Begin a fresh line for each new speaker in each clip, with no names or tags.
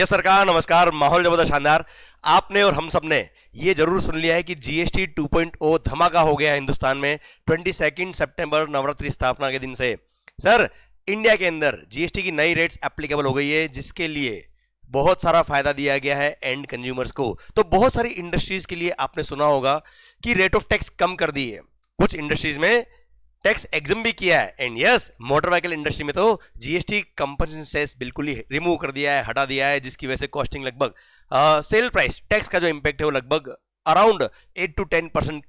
Yes सरकार, नमस्कार। माहौल जबरदस्त शानदार। आपने और हम सब ने ये जरूर सुन लिया है कि जीएसटी 2.0 धमाका हो गया है हिंदुस्तान में 22 सितंबर नवरात्रि स्थापना के दिन से। सर, इंडिया के अंदर जीएसटी की नई रेट्स एप्लीकेबल हो गई है, जिसके लिए बहुत सारा फायदा दिया गया है एंड कंज्यूमर्स को। तो बहुत सारी इंडस्ट्रीज के लिए आपने सुना होगा कि रेट ऑफ टैक्स कम कर दी है, कुछ इंडस्ट्रीज में टैक्स एग्जम भी किया है। And yes, motor vehicle industry में तो जीएसटी कंपनसेशन सेस बिल्कुल ही रिमूव कर दिया है, हटा दिया है, जिसकी वजह से कॉस्टिंग लगभग सेल प्राइस टैक्स का जो इंपैक्ट है वो लगभग अराउंड 8 to 10%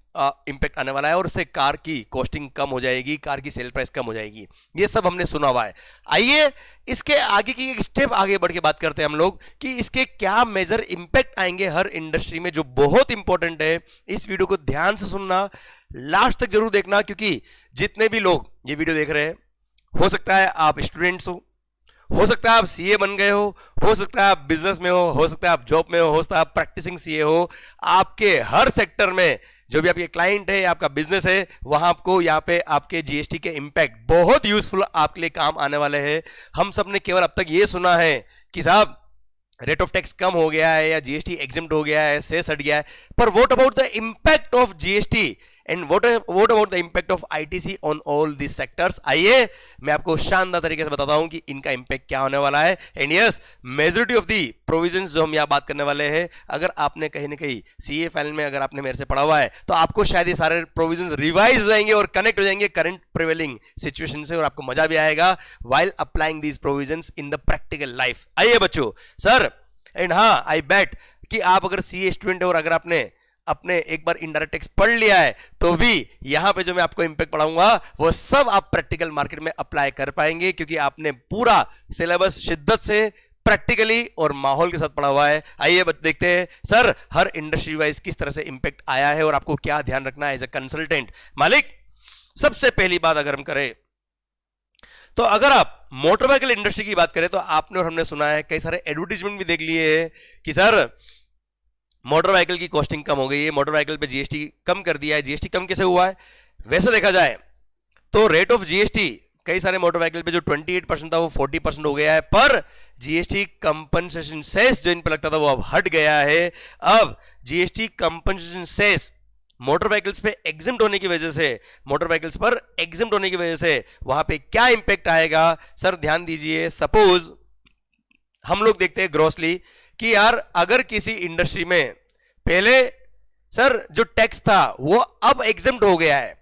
इंपैक्ट आने वाला है, और उससे कार की कॉस्टिंग कम हो जाएगी, कार की सेल प्राइस कम हो जाएगी। ये सब हमने सुना हुआ है। आइए इसके आगे की एक स्टेप आगे बढ़ के बात करते हैं हम लोग कि इसके क्या मेजर इंपैक्ट आएंगे हर इंडस्ट्री में, जो बहुत इंपॉर्टेंट है। इस वीडियो को ध्यान से सुनना, लास्ट तक जरूर देखना, क्योंकि जितने भी लोग ये वीडियो देख रहे हैं, हो सकता है आप स्टूडेंट्स हो सकता है आप सीए बन गए हो सकता है आप बिजनेस में हो सकता है आप जॉब में हो सकता है आप प्रैक्टिसिंग सीए हो। आपके हर सेक्टर में जो भी आपके क्लाइंट है, आपका बिजनेस है, वहां आपको यहाँ पे आपके जीएसटी के इंपैक्ट बहुत यूजफुल आपके लिए काम आने वाले हैं। हम सब ने केवल अब तक ये सुना है कि साहब रेट ऑफ टैक्स कम हो गया है या जीएसटी एग्जम्प्ट हो गया है, सेस हट गया है, पर what about the impact of GST and what about the impact of ITC on all this sectors. आइए मैं आपको शानदार तरीके से बताता हूं कि इनका इंपैक्ट क्या होने वाला है। And yes, majority of the provisions जो हम यहां बात करने वाले हैं, अगर आपने कहीं ना कहीं सीए फाइल में अगर आपने मेरे से पढ़ा हुआ है, तो आपको शायद ये सारे प्रोविजंस रिवाइज हो जाएंगे और कनेक्ट हो जाएंगे करंट प्रिवेलिंग सिचुएशन से, और आपको मजा भी आएगा while applying these provisions in the practical life. आइए बच्चों, सर एंड हाँ, आई बेट कि आप अगर सीए स्टूडेंट है और अगर आपने अपने एक बार इनडायरेक्ट टैक्स पढ़ लिया है, तो भी यहां पे जो मैं आपको इंपैक्ट पढ़ाऊंगा वो सब आप प्रैक्टिकल मार्केट में अप्लाई कर पाएंगे, क्योंकि आपने पूरा सिलेबस शिद्दत से प्रैक्टिकली और माहौल के साथ पढ़ा हुआ है। आइए देखते हैं सर हर इंडस्ट्री वाइज किस तरह से इंपैक्ट आया है और आपको क्या ध्यान रखना है एज ए कंसल्टेंट। मालिक, सबसे पहली बात अगर हम करें तो अगर आप मोटर व्हीकल इंडस्ट्री की बात करें, तो आपने और हमने सुना है, कई सारे एडवर्टीजमेंट भी देख लिए हैं कि सर मोटर व्हीकल की कॉस्टिंग कम हो गई है, मोटर व्हीकल पे जीएसटी कम कर दिया है। जीएसटी कम कैसे हुआ है? वैसे देखा जाए तो रेट ऑफ जीएसटी कई सारे मोटर व्हीकल पे जो 28% था वो 40% हो गया है, पर जीएसटी कंपनसेशन सेस जो इन पे लगता था वो अब हट गया है। अब GST compensation cess motor vehicles पे एग्जम्प्ट होने की वजह से, मोटर व्हीकल्स पर एग्जम्प्ट होने की वजह से वहां पे क्या इंपैक्ट आएगा? सर ध्यान दीजिए, सपोज हम लोग देखते हैं ग्रोसली कि यार अगर किसी इंडस्ट्री में पहले सर जो टैक्स था वो अब एग्जम्प्ट हो गया है,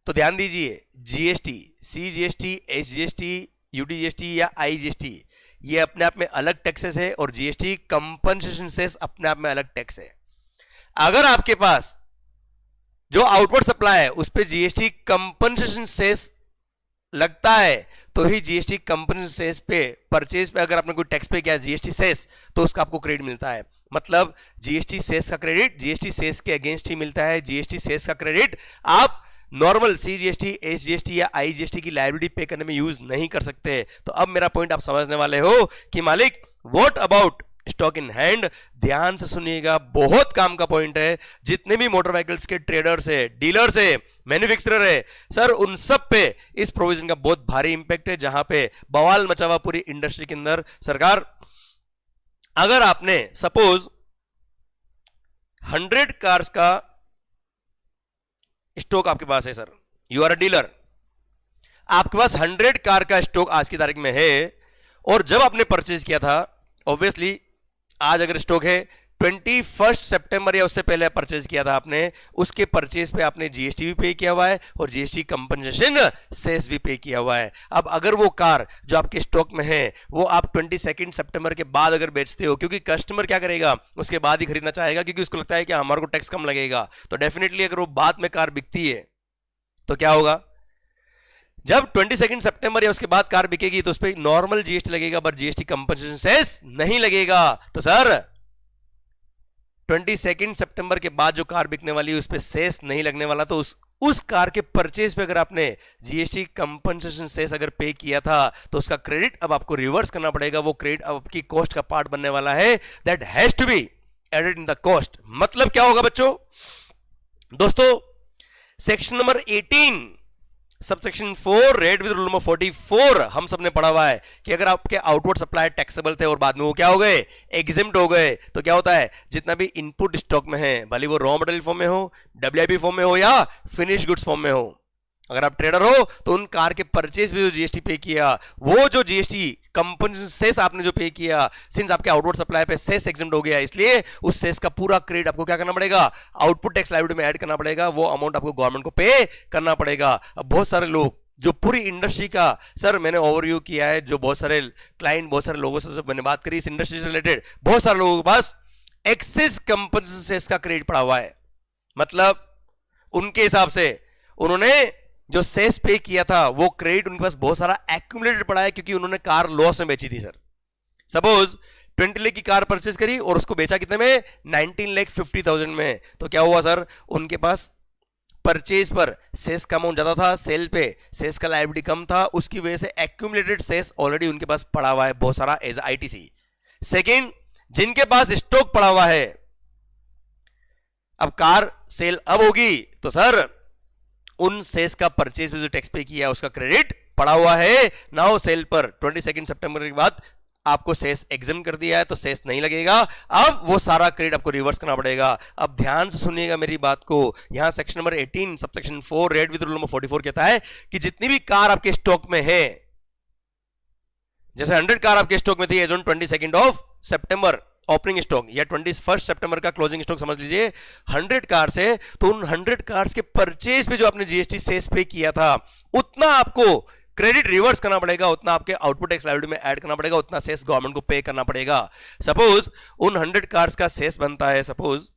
तो ध्यान दीजिए, जीएसटी, सीजीएसटी, एसजीएसटी, यूटीजीएसटी या आईजीएसटी, ये अपने आप में अलग टैक्सेस है, और जीएसटी कंपनसेशन सेस अपने आप में अलग टैक्स है। अगर आपके पास जो आउटवर्ड सप्लाई है उस पर जीएसटी कंपनसेशन सेस लगता है, तो ही जीएसटी कंपनसेशन सेस पे परचेज पे अगर आपने कोई टैक्स पे किया जीएसटी सेस, तो उसका आपको क्रेडिट मिलता है। मतलब जीएसटी सेस का क्रेडिट जीएसटी सेस के अगेंस्ट ही मिलता है। जीएसटी सेस का क्रेडिट आप नॉर्मल सीजीएसटी, एसजीएसटी या आईजीएसटी की लायबिलिटी पे करने में यूज नहीं कर सकते। तो अब मेरा पॉइंट आप समझने वाले हो कि मालिक what about stock in hand. ध्यान से सुनिएगा, बहुत काम का पॉइंट है। जितने भी मोटर व्हीकल्स के ट्रेडर्स है, डीलर्स है, मैन्युफैक्चरर है, सर उन सब पे इस प्रोविजन का बहुत भारी इंपैक्ट है, जहां पे बवाल मचा हुआ पूरी इंडस्ट्री के अंदर। सरकार, अगर आपने सपोज 100 कार्स का स्टॉक आपके पास है, sir you are a dealer, आपके पास 100 कार का स्टॉक आज की तारीख में है, और जब आपने परचेज किया था, ऑब्वियसली आज अगर स्टॉक है 21 सितंबर या उससे पहले परचेज किया था आपने, उसके परचेज पे आपने जीएसटी भी पे किया हुआ है और जीएसटी कंपनसेशन सेस भी पे किया हुआ है। अब अगर वो कार जो आपके स्टॉक में है वो आप 22 सितंबर के बाद अगर बेचते हो, क्योंकि कस्टमर क्या करेगा, उसके बाद ही खरीदना चाहेगा, क्योंकि उसको लगता है कि हमारे को टैक्स कम लगेगा, तो डेफिनेटली अगर वो बाद में कार बिकती है तो क्या होगा, जब 22 सितंबर या उसके बाद कार बिकेगी तो उस पर नॉर्मल जीएसटी लगेगा, पर जीएसटी कंपनसेशन सेस नहीं लगेगा। तो सर 22 सितंबर के बाद जो कार बिकने वाली है उस पर सेस नहीं लगने वाला, तो उस कार के परचेज पे अगर आपने जीएसटी कंपनसेशन सेस अगर पे किया था, तो उसका क्रेडिट अब आपको रिवर्स करना पड़ेगा। वो क्रेडिट अब आपकी कॉस्ट का पार्ट बनने वाला है, that has to be added in the cost. मतलब क्या होगा बच्चों, दोस्तों, section number 18 subsection 4 read with rule number 44 हम सबने पढ़ा हुआ है कि अगर आपके आउटवर्ड सप्लाई टैक्सेबल थे और बाद में वो क्या हो गए, एग्जिम्ट हो गए, तो क्या होता है, जितना भी इनपुट स्टॉक में है, भले वो रॉ मटेरियल फॉर्म में हो, डब्ल्यूआईपी फॉर्म में हो या फिनिश गुड्स फॉर्म में हो, अगर आप ट्रेडर हो तो उन कार के परचेज पे जो जीएसटी पे किया, वो जो जीएसटी कंपनी सेस आपने जो पे किया, सिंस आपके आउटवर्ड सप्लाई पे सेस एग्जिम्ट हो गया, इसलिए उस सेस का पूरा क्रेडिट आपको क्या करना पड़ेगा, आउटपुट टैक्स लायबिलिटी में ऐड करना पड़ेगा, वो अमाउंट आपको गवर्नमेंट को पे करना पड़ेगा। अब बहुत सारे लोग जो पूरी इंडस्ट्री का, सर मैंने ओवरव्यू किया है, जो बहुत सारे क्लाइंट, बहुत सारे लोगों से मैंने बात करी इस इंडस्ट्री से रिलेटेड, बहुत सारे लोगों के पास एक्सेस कंपनी सेस का क्रेडिट पड़ा हुआ है। मतलब उनके हिसाब से उन्होंने जो सेस पे किया था वो क्रेडिट उनके पास बहुत सारा एक्यूमुलेटेड पड़ा है, क्योंकि उन्होंने कार लॉस में बेची थी। सर सपोज 20 लाख की कार परचेज करी और उसको बेचा कितने में, 19,50,000 में, तो क्या हुआ सर, उनके पास परचेज पर सेस का अमाउंट ज्यादा था, सेल पे सेस का लायबिलिटी कम था, उसकी वजह से एक्यूमुलेटेड सेस ऑलरेडी उनके पास पड़ा हुआ है बहुत सारा एज आईटीसी। सेकेंड, जिनके पास स्टॉक पड़ा हुआ है, अब कार सेल अब होगी तो सर उन सेस का परचेज पे जो टैक्स पे किया उसका क्रेडिट पड़ा हुआ है। नाउ सेल पर 22 सितंबर के बाद आपको सेस एग्जाम कर दिया है तो सेस नहीं लगेगा, अब वो सारा क्रेडिट आपको रिवर्स करना पड़ेगा। अब ध्यान से सुनिएगा मेरी बात को, यहां section number 18 subsection 4 read with rule number 44 कहता है कि जितनी भी कार आपके स्टॉक में है, जैसे 100 कार आपके स्टॉक में थी एज ऑन 22 सितंबर ओपनिंग स्टॉक या 21 सितंबर का क्लोजिंग स्टॉक समझ लीजिए 100 कार से, तो उन 100 कार्स के परचेज पे जो आपने जीएसटी सेस पे किया था उतना आपको क्रेडिट रिवर्स करना पड़ेगा, उतना आपके आउटपुट टैक्स लायबिलिटी में ऐड करना पड़ेगा, उतना सेस गवर्नमेंट को पे करना पड़ेगा। सपोज उन 100 कार्स का सेस बनता है सपोज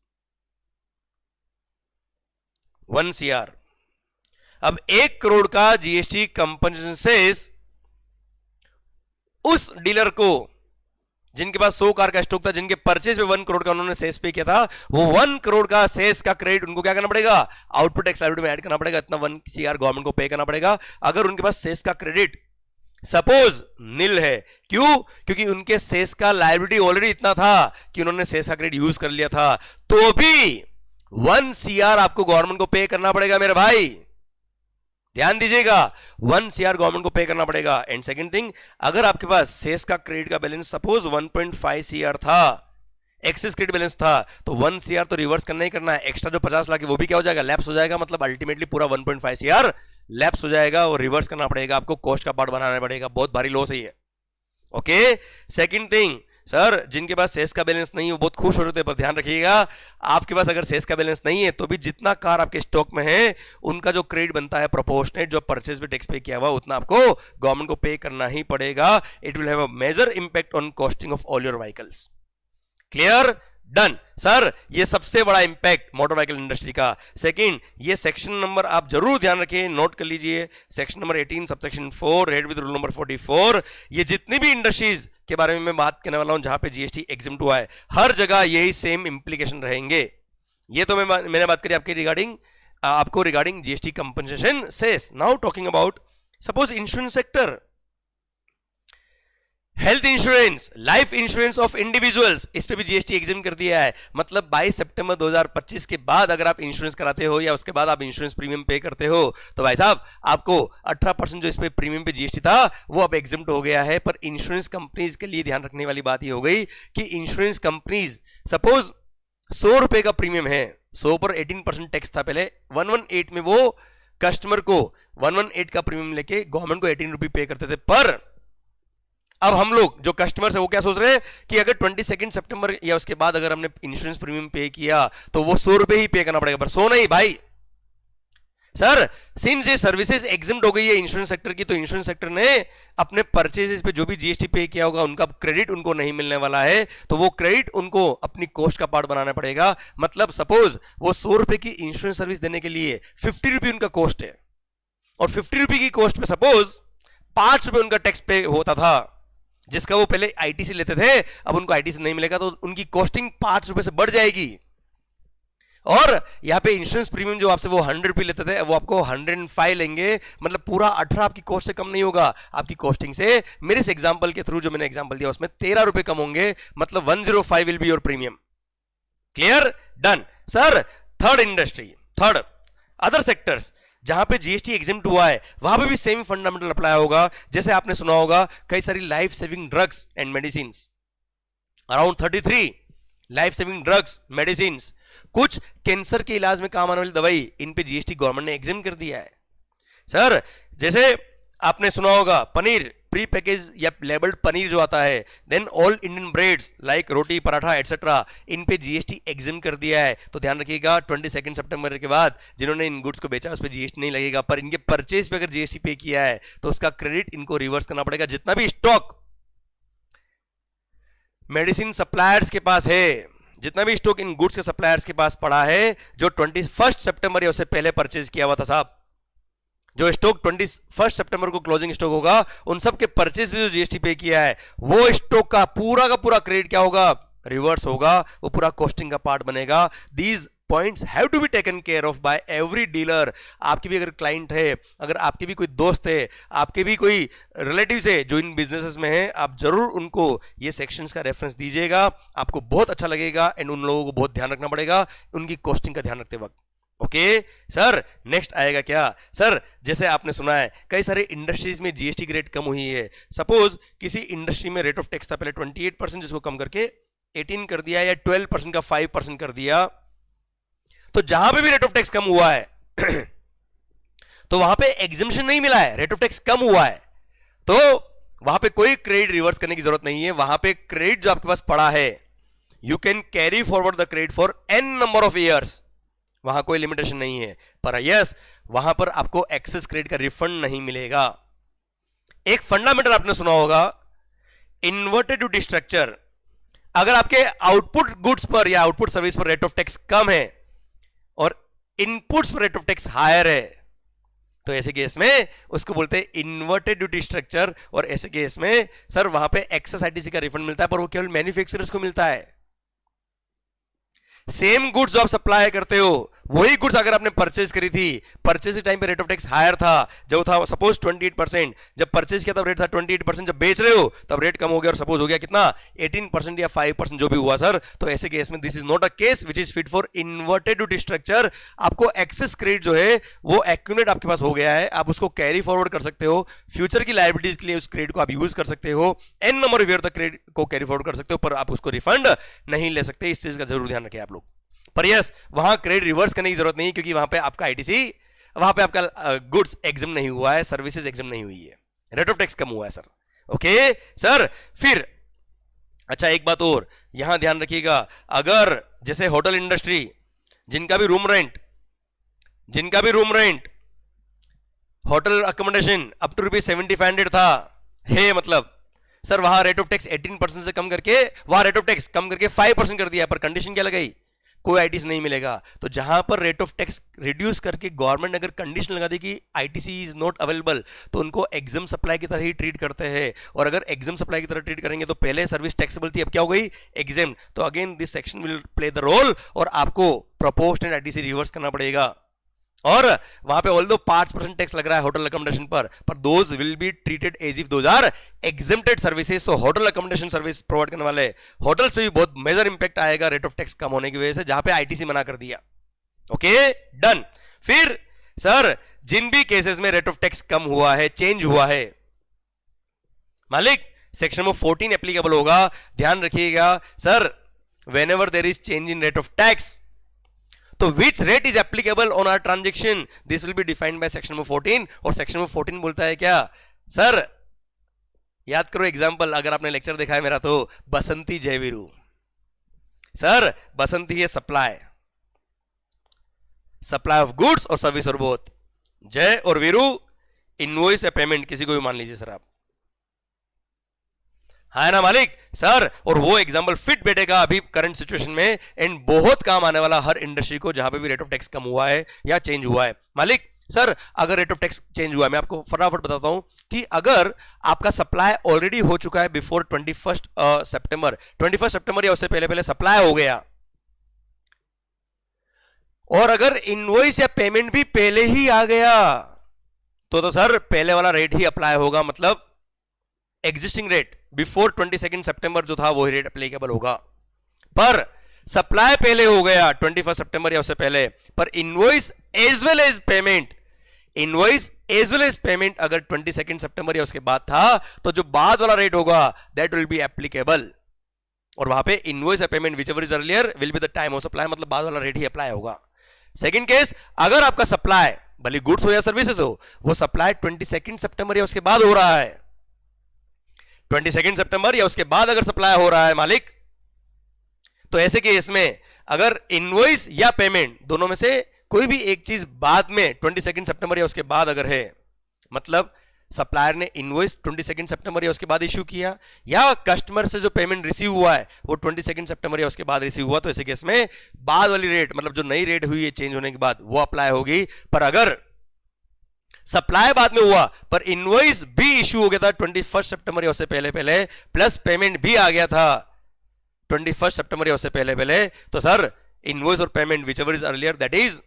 1 CR, अब 1 करोड़ का जीएसटी कंपनसेशन सेस उस डीलर को, जिनके पास 100 कार का स्टॉक था, जिनके परचेज पे 1 करोड़ का उन्होंने सेस पे किया था, वो 1 करोड़ का सेस का क्रेडिट उनको क्या करना पड़ेगा, आउटपुट टैक्स लायबिलिटी में ऐड करना पड़ेगा, इतना 1 CR गवर्नमेंट को पे करना पड़ेगा। अगर उनके पास सेस का क्रेडिट सपोज नील है, क्यों, क्योंकि उनके सेस का लायबिलिटी ऑलरेडी इतना था कि उन्होंने सेस का क्रेडिट यूज कर लिया था, तो भी 1 CR आपको गवर्नमेंट को पे करना पड़ेगा मेरे भाई, ध्यान दीजिएगा, 1 CR गवर्नमेंट को पे करना पड़ेगा। एंड सेकंड थिंग, अगर आपके पास सेस का क्रेडिट का बैलेंस सपोज 1.5 CR था, एक्सेस क्रेडिट बैलेंस था, तो 1 CR तो रिवर्स करना ही करना है, एक्स्ट्रा जो 50 लाख है वो भी क्या हो जाएगा, लैप्स हो जाएगा, मतलब अल्टीमेटली पूरा 1.5 CR लैप्स हो जाएगा और रिवर्स करना पड़ेगा, आपको कॉस्ट का पार्ट बनाना पड़ेगा, बहुत भारी लॉस है ये। ओके, सेकंड थिंग, सर जिनके पास सेस का बैलेंस नहीं है वो बहुत खुश हो रहे थे, पर ध्यान रखिएगा आपके पास अगर सेस का बैलेंस नहीं है तो भी जितना कार आपके स्टॉक में है उनका जो क्रेडिट बनता है प्रोपोर्शनेट जो परचेज पे टैक्स पे किया हुआ उतना आपको गवर्नमेंट को पे करना ही पड़ेगा। It will have a major impact on costing of all your vehicles. Clear, done. Sir ये सबसे बड़ा इंपैक्ट मोटर व्हीकल इंडस्ट्री का। सेकंड, ये सेक्शन नंबर आप जरूर ध्यान रखिए, नोट कर लीजिए, section number 18 subsection 4 read with rule number 44, ये जितनी भी इंडस्ट्रीज के बारे में मैं बात करने वाला हूं जहां पे जीएसटी एग्जिम्ट हुआ है, हर जगह यही सेम इंप्लीकेशन रहेंगे। ये तो मैंने बात करी आपके regarding GST compensation cess. Now talking about suppose insurance sector, health insurance, life insurance of individuals, इस पे भी जीएसटी एग्जिम कर दिया है। मतलब 22 सितंबर 2025 के बाद अगर आप इंश्योरेंस कराते हो या उसके बाद आप इंश्योरेंस प्रीमियम पे करते हो तो भाई साहब आपको 18% जो इस पे प्रीमियम पे जीएसटी था वो अब एग्जिम्ट हो गया है। पर इंश्योरेंस कंपनीज के लिए ध्यान रखने वाली बात ये हो गई कि इंश्योरेंस कंपनीज सपोज 100 रुपए का प्रीमियम है, 100 पर 18% टैक्स था पहले, 118 में वो कस्टमर को 118 का प्रीमियम लेके गवर्नमेंट को 18 रुपए पे करते थे। पर अब हम लोग जो कस्टमर्स है वो क्या सोच रहे हैं कि अगर 22 सितंबर या उसके बाद अगर हमने इंश्योरेंस प्रीमियम पे किया तो वो 100 रुपए ही पे करना पड़ेगा। पर 100 नहीं भाई, सर सिंस ये सर्विसेज एग्जिम्ट हो गई है इंश्योरेंस सेक्टर की, तो इंश्योरेंस सेक्टर ने अपने परचेजेस पे जो भी जीएसटी पे किया होगा उनका क्रेडिट उनको नहीं मिलने वाला है, तो वो क्रेडिट उनको अपनी कॉस्ट का पार्ट बनाना पड़ेगा। मतलब सपोज वो 100 रुपए की इंश्योरेंस सर्विस देने के लिए 50 रुपए उनका कॉस्ट है और 50 रुपए की कॉस्ट पे सपोज 5 रुपए उनका टैक्स पे होता था, जिसका वो पहले आईटीसी लेते थे, अब उनको आईटीसी नहीं मिलेगा तो उनकी कॉस्टिंग 5 रुपए से बढ़ जाएगी। और यहां पे इंश्योरेंस प्रीमियम जो आपसे वो 100 रुपए लेते थे वो आपको 105 लेंगे, मतलब पूरा 18 आपकी कॉस्ट से कम नहीं होगा, आपकी कॉस्टिंग से मेरे इस एग्जांपल के थ्रू जो मैंने एग्जांपल दिया उसमें 13 रुपए कम होंगे, मतलब 105 will be your premium. Clear, done. Sir third industry, third other sectors, जहां पे जीएसटी एग्जिम्ट हुआ है वहां पे भी सेम फंडामेंटल अप्लाई होगा। जैसे आपने सुना होगा कई सारी life saving drugs and medicine, around 33 life saving drugs medicine, कुछ कैंसर के इलाज में काम आने वाली दवाई, इन पे जीएसटी गवर्नमेंट ने एग्जिम कर दिया है। सर जैसे आपने सुना होगा पनीर, प्री पैकेज या लेबल्ड पनीर जो आता है, then all Indian breads like roti paratha etcetera, इन पे जीएसटी एग्जिम कर दिया है। तो ध्यान रखिएगा 22 सितंबर के बाद जिन्होंने इन गुड्स को बेचा उस पर जीएसटी नहीं लगेगा, पर इनके परचेज पे अगर जीएसटी पे किया है तो उसका क्रेडिट इनको रिवर्स करना पड़ेगा। जितना भी स्टॉक मेडिसिन सप्लायर्स के पास है, जितना भी स्टॉक इन गुड्स के सप्लायर्स के पास पड़ा है जो 21 सितंबर या उससे पहले परचेज किया हुआ था साहब, जो स्टॉक 21 सितंबर को क्लोजिंग स्टॉक होगा, उन सब के परचेज भी जो जीएसटी पे किया है वो स्टॉक का पूरा क्रेडिट क्या होगा, रिवर्स होगा, वो पूरा कॉस्टिंग का पार्ट बनेगा। These points have to be taken care of by every dealer. आपके भी अगर क्लाइंट है, अगर आपके भी कोई दोस्त है, आपके भी कोई रिलेटिव्स है जो इन बिजनेसेस में है, आप जरूर उनको ये सेक्शंस का रेफरेंस दीजिएगा, आपको बहुत अच्छा लगेगा एंड उन लोगों को बहुत ध्यान रखना पड़ेगा उनकी कॉस्टिंग का ध्यान रखते वक्त। ओके सर, नेक्स्ट आएगा क्या सर, जैसे आपने सुना है कई सारे इंडस्ट्रीज में जीएसटी की रेट कम हुई है। सपोज किसी इंडस्ट्री में रेट ऑफ टैक्स था पहले 28%, जिसको कम करके 18 कर दिया, या 12% का 5% कर दिया। तो जहां पे भी रेट ऑफ टैक्स कम हुआ है तो वहां पे एग्जम्पशन नहीं मिला है, रेट ऑफ टैक्स कम हुआ है, तो वहां पे कोई क्रेडिट रिवर्स करने की जरूरत नहीं है। वहां पे क्रेडिट जो आपके पास पड़ा है, you can carry forward the credit for n number of years, वहां कोई लिमिटेशन नहीं है। पर यस, वहां पर आपको एक्सेस क्रेडिट का रिफंड नहीं मिलेगा। एक फंडामेंटल आपने सुना होगा, इन्वर्टेड ड्यूटी स्ट्रक्चर। अगर आपके आउटपुट गुड्स पर या आउटपुट सर्विस पर रेट ऑफ टैक्स कम है और इनपुट्स पर रेट ऑफ टैक्स हायर है, तो ऐसे केस में उसको बोलते हैं इन्वर्टेड ड्यूटी स्ट्रक्चर। और ऐसे केस में सर वहां पे एक्सेस आईटीसी का रिफंड मिलता है, पर वो केवल मैन्युफैक्चरर्स को मिलता है। सेम गुड्स जो आप सप्लाई करते हो, वही गुड्स अगर आपने परचेज करी थी, परचेज के टाइम पे रेट ऑफ टैक्स हायर था, जो था सपोज 28%, जब परचेज किया तब रेट था 28%, जब बेच रहे हो तब रेट कम हो गया और सपोज हो गया कितना 18% या 5% जो भी हुआ सर, तो ऐसे केस में this is not a case which is fit for inverted duty structure. आपको एक्सेस क्रेडिट जो है वो एक्यूमुलेट आपके पास हो गया है, आप उसको कैरी फॉरवर्ड कर सकते हो, फ्यूचर की लायबिलिटीज के लिए उस क्रेडिट को आप यूज कर सकते हो, एन नंबर ऑफ ईयर तक क्रेडिट को कैरी फॉरवर्ड कर सकते हो, पर आप उसको रिफंड नहीं ले सकते। इस चीज का जरूर ध्यान रखें आप लोग। पर यस, वहां क्रेडिट रिवर्स करने की जरूरत नहीं, क्योंकि वहां पे आपका आईटीसी, वहां पे आपका गुड्स एग्जाम नहीं हुआ है, सर्विसेज एग्जाम नहीं हुई है, रेट ऑफ टैक्स कम हुआ है सर। ओके सर, फिर अच्छा एक बात और यहां ध्यान रखिएगा, अगर जैसे होटल इंडस्ट्री, जिनका भी room rent hotel accommodation up to ₹7500 था है, मतलब सर वहां रेट ऑफ टैक्स 18% से कम करके, वहां रेट ऑफ टैक्स कम करके 5% कर दिया, पर कंडीशन क्या लगाई, कोई आईटीसी नहीं मिलेगा। तो जहां पर रेट ऑफ टैक्स रिड्यूस करके गवर्नमेंट अगर कंडीशन लगा दी कि आईटीसी इज नॉट अवेलेबल, तो उनको एग्जाम सप्लाई की तरह ही ट्रीट करते हैं। और अगर एग्जाम सप्लाई की तरह ट्रीट करेंगे तो पहले सर्विस टैक्सेबल थी, अब क्या हो गई, एग्जाम। तो again this section will play the role और आपको प्रोपोर्शनल आईटीसी रिवर्स करना पड़ेगा। और वहां पे ऑल्दो 5% टैक्स लग रहा है होटल अकोमोडेशन पर those will be treated as if those are exempted services. So hotel accommodation service provide करने वाले होटल्स पे भी बहुत मेजर इंपैक्ट आएगा रेट ऑफ टैक्स कम होने की वजह से, जहां पे आईटीसी मना कर दिया। Okay done. फिर सर जिन भी केसेस में रेट ऑफ टैक्स कम हुआ है, चेंज हुआ है, मालिक सेक्शन नंबर 14 एप्लीकेबल होगा। ध्यान रखिएगा sir, whenever there is change in rate of tax, तो which rate is applicable on our transaction, this will be defined by section number 14। और सेक्शन नंबर 14 बोलता है क्या सर, याद करो एग्जांपल, अगर आपने लेक्चर देखा है मेरा तो बसंती जयवीरू, सर बसंती है सप्लाई ऑफ गुड्स और सर्विस और बोथ, जय और वीरू इनवॉइस या पेमेंट, किसी को भी मान लीजिए सर आप, है ना मालिक सर। और वो एग्जांपल फिट बैठेगा अभी करंट सिचुएशन में एंड बहुत काम आने वाला हर इंडस्ट्री को जहां पे भी रेट ऑफ टैक्स कम हुआ है या चेंज हुआ है। मालिक सर अगर रेट ऑफ टैक्स चेंज हुआ है, मैं आपको फटाफट बताता हूं कि अगर आपका सप्लाई ऑलरेडी हो चुका है बिफोर 21 सितंबर या उससे पहले सप्लाई हो गया, और अगर इनवॉइस या पेमेंट भी पहले ही आ गया, तो सर पहले वाला रेट ही अप्लाई होगा, मतलब एग्जिस्टिंग रेट बिफोर 22 सितंबर जो था वही रेट एप्लीकेबल होगा। पर सप्लाई पहले हो गया 21 सितंबर या उससे पहले, पर invoice as well as payment invoice as well as payment अगर 22 सितंबर या उसके बाद था तो जो बाद वाला रेट होगा दैट विल बी एप्लीकेबल, और वहां पे invoice payment which ever is earlier will be the time of supply, मतलब बाद वाला रेट ही अप्लाई होगा। सेकंड केस, अगर आपका सप्लाई भले गुड्स हो या सर्विसेज हो, वो सप्लाई 22 सितंबर या उसके बाद हो रहा है, 22 सितंबर या उसके बाद अगर सप्लाई हो रहा है मालिक, तो ऐसे केस में अगर इनवॉइस या पेमेंट दोनों में से कोई भी एक चीज बाद में 22 सितंबर या उसके बाद अगर है, मतलब सप्लायर ने इनवॉइस 22 सितंबर या उसके बाद इश्यू किया, या कस्टमर से जो पेमेंट रिसीव हुआ है वो 22 सितंबर या उसके बाद रिसीव हुआ, तो ऐसे केस में बाद वाली रेट, मतलब जो नई रेट हुई है चेंज होने के बाद, वो अप्लाई होगी। पर अगर सप्लाई बाद में हुआ पर इनवॉइस भी इश्यू हो गया था 21 सितंबर या उससे पहले पहले, प्लस पेमेंट भी आ गया था 21 सितंबर या उससे पहले पहले, तो सर इनवॉइस और payment which ever is earlier that is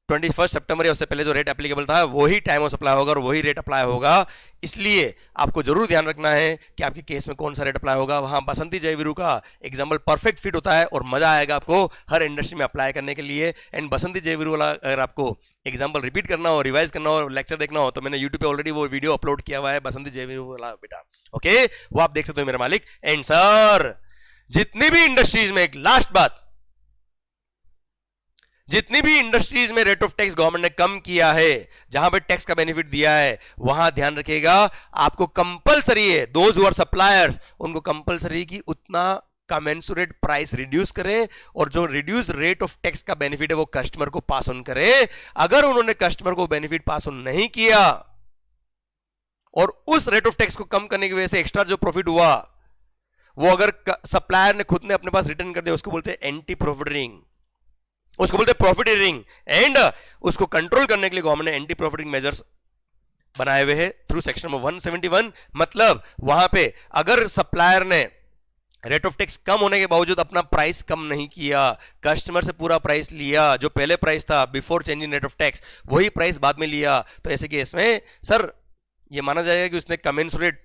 21 सितंबर या उससे पहले जो रेट एप्लीकेबल था वही टाइम ऑफ सप्लाई होगा और वही रेट अप्लाई होगा। इसलिए आपको जरूर ध्यान रखना है कि आपके केस में कौन सा रेट अप्लाई होगा। वहां बसंती जयवीरू का एग्जांपल परफेक्ट फिट होता है और मजा आएगा आपको हर इंडस्ट्री में अप्लाई करने के लिए। एंड बसंती जयवीरू वाला अगर आपको एग्जांपल रिपीट करना हो, रिवाइज करना हो, लेक्चर देखना हो, तो मैंने यूट्यूब पे ऑलरेडी वो वीडियो अपलोड किया हुआ है बसंती जयवीरू वाला बेटा, ओके, वो आप देख सकते हो मेरे मालिक। एंड सर जितनी भी इंडस्ट्रीज में, एक लास्ट बात, जितनी भी इंडस्ट्रीज में रेट ऑफ टैक्स गवर्नमेंट ने कम किया है, जहां पे टैक्स का बेनिफिट दिया है, वहां ध्यान रखिएगा आपको कंपलसरी है, दोज हु आर सप्लायर्स उनको कंपलसरी की उतना कमेंसुरेट प्राइस रिड्यूस करे और जो रिड्यूस रेट ऑफ टैक्स का बेनिफिट है वो कस्टमर को पास ऑन करे। अगर उन्होंने कस्टमर को बेनिफिट पास ऑन नहीं किया और उस रेट ऑफ टैक्स को कम करने की वजह से एक्स्ट्रा जो प्रॉफिट हुआ वो अगर सप्लायर ने खुद ने अपने पास रिटर्न कर दिया, उसको बोलते हैं एंटी प्रॉफिटिंग, उसको बोलते हैं प्रॉफिटिंग। एंड उसको कंट्रोल करने के लिए गवर्नमेंट ने एंटी प्रॉफिटिंग मेजर्स बनाए हुए हैं थ्रू सेक्शन नंबर 171। मतलब वहां पे अगर सप्लायर ने रेट ऑफ टैक्स कम होने के बावजूद अपना प्राइस कम नहीं किया, कस्टमर से पूरा प्राइस लिया, जो पहले प्राइस था before changing rate of tax वही प्राइस बाद में लिया, तो ऐसे केस में सर ये माना जाएगा कि उसने commensurate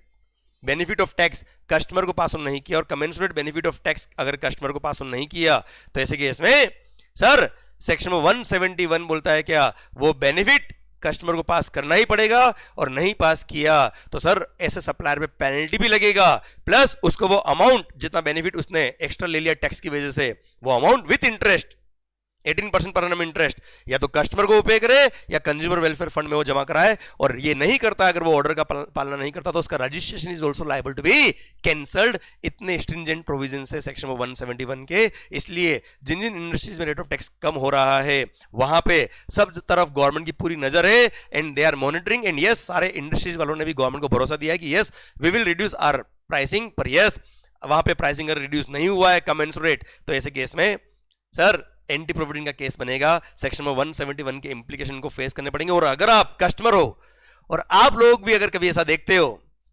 benefit of tax customer को पास ऑन नहीं किया। और कमेंसुरेट बेनिफिट ऑफ टैक्स अगर कस्टमर को पास ऑन नहीं किया तो ऐसे केस में सर सेक्शन 171 बोलता है क्या, वो बेनिफिट कस्टमर को पास करना ही पड़ेगा, और नहीं पास किया तो सर ऐसे सप्लायर पे पेनल्टी भी लगेगा, प्लस उसको वो अमाउंट जितना बेनिफिट उसने एक्स्ट्रा ले लिया टैक्स की वजह से, वो amount with interest 18% per annum interest या तो कस्टमर को पे करे या कंज्यूमर वेलफेयर फंड में वो जमा कराए। और ये नहीं करता, अगर वो ऑर्डर का पालना नहीं करता तो उसका registration is also liable to be cancelled. इतने स्ट्रिंजेंट प्रोविजन है सेक्शन 171 के। इसलिए जिन जिन इंडस्ट्रीज में रेट ऑफ टैक्स कम हो रहा है वहां पे सब तरफ गवर्नमेंट की पूरी नजर है and they are monitoring. And yes, सारे इंडस्ट्रीज वालों ने भी गवर्नमेंट को भरोसा दिया है कि yes we will reduce our pricing, पर यस वहां पे प्राइसिंग अगर रिड्यूस नहीं हुआ है कमेंसुरेट तो ऐसे केस में सर एंटी प्रॉफिटिंग का केस बनेगा। सेक्शन में 171 के इंप्लीकेशन को फेस करने पड़ेंगे। और अगर आप कस्टमर हो और आप लोग भी अगर कभी ऐसा देखते हो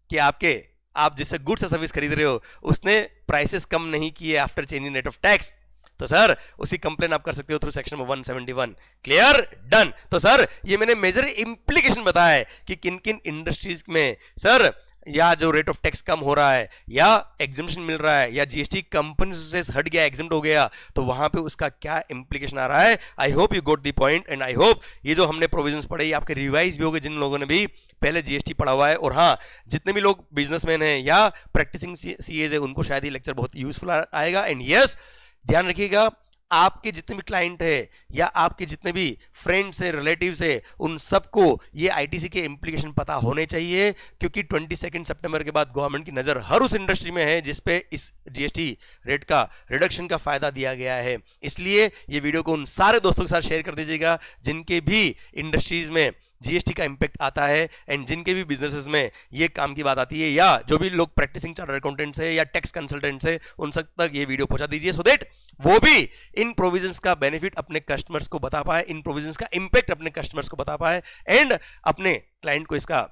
कि आप जिससे गुड्स या सर्विस खरीद रहे हो उसने प्राइसेस कम नहीं किए after changing rate of tax, तो सर उसी कंप्लेन आप कर सकते हो थ्रू सेक्शन 171। Clear, done. तो सर ये मैंने मेजर इंप्लीकेशन बताया है कि किन किन इंडस्ट्रीज में सर या जो रेट ऑफ टैक्स कम हो रहा है या एग्जम्पशन मिल रहा है या जीएसटी कंपनी से हट गया, एग्जम्प्ट हो गया, तो वहां पे उसका क्या इंप्लीकेशन आ रहा है। आई hope you got the point and I hope ये जो हमने प्रोविजंस पढ़े ये आपके रिवाइज भी हो गए जिन लोगों ने भी पहले जीएसटी पढ़ा हुआ है। और हाँ, जितने भी लोग बिजनेसमैन हैं या प्रैक्टिसिंग सीएज है उनको शायद ये लेक्चर बहुत यूजफुल आएगा। एंड यस, ध्यान रखिएगा आपके जितने भी क्लाइंट है या आपके जितने भी फ्रेंड्स है, रिलेटिव्स है, उन सबको ये आईटीसी के इंप्लीकेशन पता होने चाहिए, क्योंकि 22 सितंबर के बाद गवर्नमेंट की नजर हर उस इंडस्ट्री में है जिसपे इस जीएसटी रेट का रिडक्शन का फायदा दिया गया है। इसलिए ये वीडियो को उन सारे दोस्तों के साथ शेयर कर दीजिएगा जिनके भी इंडस्ट्रीज में जीएसटी का इंपैक्ट आता है एंड जिनके भी बिजनेसेस में ये काम की बात आती है, या जो भी लोग प्रैक्टिसिंग चार्टर्ड अकाउंटेंट्स है या टैक्स कंसल्टेंट्स है उन सब तक ये वीडियो पहुंचा दीजिए, सो दैट वो भी इन प्रोविजंस का बेनिफिट अपने कस्टमर्स को बता पाए, इन प्रोविजंस का इंपैक्ट अपने कस्टमर्स को बता पाए एंड अपने क्लाइंट को इसका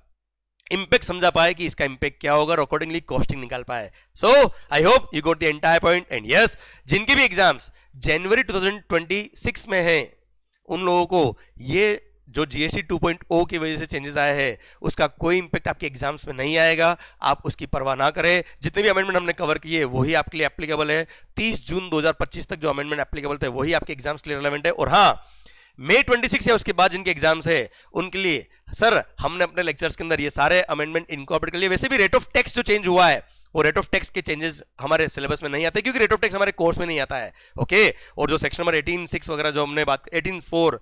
इंपैक्ट समझा पाए कि इसका इंपैक्ट क्या होगा और अकॉर्डिंगली कॉस्टिंग निकाल पाए। So I hope you got the entire point. And yes, जिनके भी एग्जाम्स जनवरी 2026 में हैं उन लोगों को ये जो जीएसटी 2.0 की वजह से चेंजेस आए हैं उसका कोई इंपैक्ट आपके एग्जाम्स में नहीं आएगा, आप उसकी परवाह ना करें। जितने भी अमेंडमेंट हमने कवर किए वही आपके लिए एप्लीकेबल है। 30 जून 2025 तक जो अमेंडमेंट एप्लीकेबल थे वही आपके एग्जाम्स के लिए रिलेवेंट है। और हाँ, मई 26 या उसके बाद जिनके एग्जाम्स है उनके लिए सर हमने अपने लेक्चर्स के अंदर ये सारे अमेंडमेंट इनकॉर्पोरेट कर लिए। वैसे भी रेट ऑफ टैक्स जो चेंज हुआ है वो रेट ऑफ टैक्स के चेंजेस हमारे सिलेबस में नहीं आते क्योंकि रेट ऑफ टैक्स हमारे कोर्स में नहीं आता है। ओके, और जो सेक्शन नंबर 18(6) वगैरह जो हमने बात 18(4)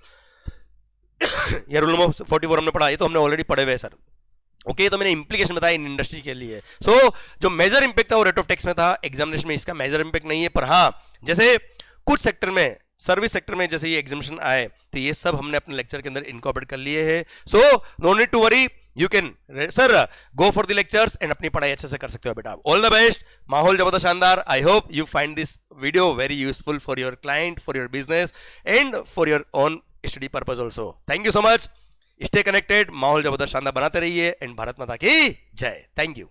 या रूल नंबर 44 हमने पढ़ा, ये तो हमने ऑलरेडी पढ़े हुए सर। ओके, तो मैंने इंप्लीकेशन बताया इन इंडस्ट्री के लिए। सो जो मेजर इंपैक्ट था वो रेट ऑफ टैक्स में था, एग्जामिनेशन में इसका मेजर इंपैक्ट नहीं है। पर हाँ, जैसे कुछ सेक्टर में, सर्विस सेक्टर में जैसे ये एग्जामिनेशन आए तो ये सब हमने अपने लेक्चर के अंदर इनकॉर्पोरेट कर लिए हैं। So no need to worry, you can sir go for the lectures and अपनी पढ़ाई अच्छे से कर सकते हो बेटा। ऑल द बेस्ट, माहौल जबरदस्त शानदार। आई hope you find this video very useful for your client, for your business and for your own study purpose also. Thank you so much, stay connected, माहौल जबरदस्त शानदार बनाते रहिए एंड भारत माता की जय। Thank you.